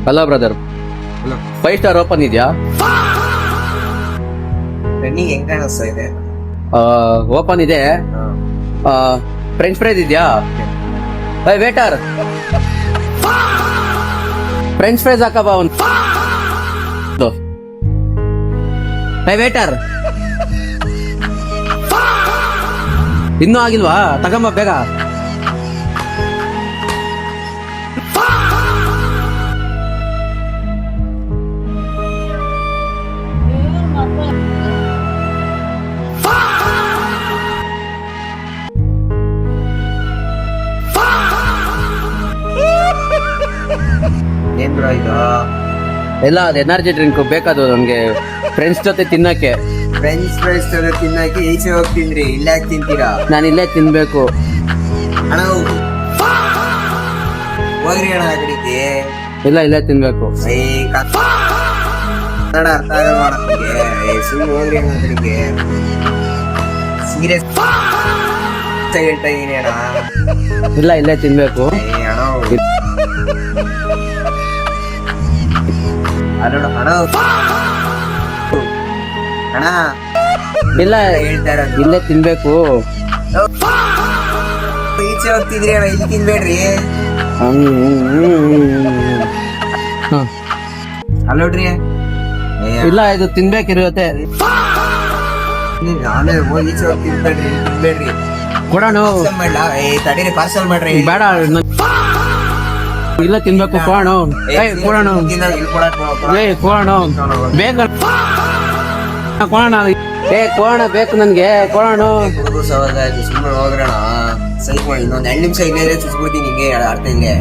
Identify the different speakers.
Speaker 1: Hello brother,
Speaker 2: hello.
Speaker 1: 5 star open ಇದೆಯಾ?
Speaker 2: Running ಹೆಂಗ್ ಕಾಣಿಸ್ತಾ ಇದೆ?
Speaker 1: ಓಪನ್ ಇದೆ. ಫ್ರೆಂಚ್ ಫ್ರೈಸ್ ಇದೆಯಾ? ವೇಟರ್, ಫ್ರೆಂಚ್ ಫ್ರೈಸ್ ಹಾಕಬ ಒಂದು. ವೇಟರ್, ಇನ್ನೂ ಆಗಿಲ್ವಾ? ತಗೊಂಬ ಬೇಗ.
Speaker 2: ಏನ್ ಬ್ರೋ ಇದು?
Speaker 1: ಎಲ್ಲ ಅದು ಎನರ್ಜಿ ಡ್ರಿಂಕ್ ಬೇಕಾದ್ರು ನನ್ಗೆ ಫ್ರೆಂಡ್ಸ್ ಜೊತೆ ತಿನ್ನಕ್ಕೆ.
Speaker 2: ಫ್ರೆಂಚ್ ಫ್ರೈಸ್ ತಿನ್ನಕ್ಕೆ ಈಚೆ ಹೋಗಿ ತಿಂದ್ರಿ, ಇಲ್ಲ ಯಾಕೆ ತಿಂತೀರಾ?
Speaker 1: ನಾನು ಇಲ್ಲೇ ತಿನ್ಬೇಕು.
Speaker 2: ಅಣ್ಣ ಹೋಗ್ರಿ ಅಣ್ಣ ಆ ಕಡೆಗೆ.
Speaker 1: ಇಲ್ಲ ಇಲ್ಲೇ ತಿನ್ಬೇಕು.
Speaker 2: ಕನ್ನಡ ಅರ್ಥ ಆಗಲ್ಲ ನನಗೆ. ಸುಮ್ಮನೆ ಹೋಗ್ರಿ ಅಣ್ಣ ಆ ಕಡೆಗೆ. ಸೀರಿಯಸ್ ಹೇಳ್ತಾ ಇದೀನಿ ಅಣ್ಣ.
Speaker 1: ಇಲ್ಲ ಇಲ್ಲೇ ತಿನ್ಬೇಕು.
Speaker 2: ಅಣ್ಣ ಅಣ್ಣ ಅಣ್ಣ
Speaker 1: ಇಲ್ಲ
Speaker 2: ಹೇಳ್ತಾ ಇರೋದು.
Speaker 1: ಇಲ್ಲೇ ತಿನ್ಬೇಕು.
Speaker 2: ಈಚೆ ಹೋಗ್ತಿದ್ರಿ ಅಣ್ಣ, ಇಲ್ಲಿ ತಿನ್ಬೇಡ್ರಿ. ಅಲ್ಲೋಡ್ರಿ.
Speaker 1: ಇಲ್ಲ ಇದು ತಿನ್ಬೇಕಿರುತ್ತೆ.
Speaker 2: ನಾನೇ ಹೋಗಿ ಈಚೆ ಹೋಗಿ ತಿನ್ಬೇಡ್ರಿ, ಇಲ್ಲಿ ತಿನ್ಬೇಡ್ರಿ.
Speaker 1: ಕೊಡೋಣ.
Speaker 2: ಪಾರ್ಸಲ್ ಮಾಡ್ಲಾ? ತಡೀರಿ, ಪಾರ್ಸಲ್ ಮಾಡ್ರಿ.
Speaker 1: ಬೇಡ, ಇಲ್ಲ ತಿನ್ಬೇಕು. ಕೊಡೋಣ. ಕೊಡೋಣ. ಕೊಡೋಣ ಬೇಗ ಕೊಡೋಣ. ಕೊಡೋಣ ಬೇಕು ನನ್ಗೆ. ಕೊಡೋಣ.
Speaker 2: ಸುಮ್ಮನೆ ಹೋಗ್ರಣ. ಸರಿ ಮಾಡಿ, ಇನ್ನೊಂದು 2 ನಿಮಿಷ ಇಲ್ಲೇ ಚುಚ್ಬಿಡ್ತೀನಿ. ಹಿಂಗೆ ಅರ್ಥ ಹಿಂಗೆ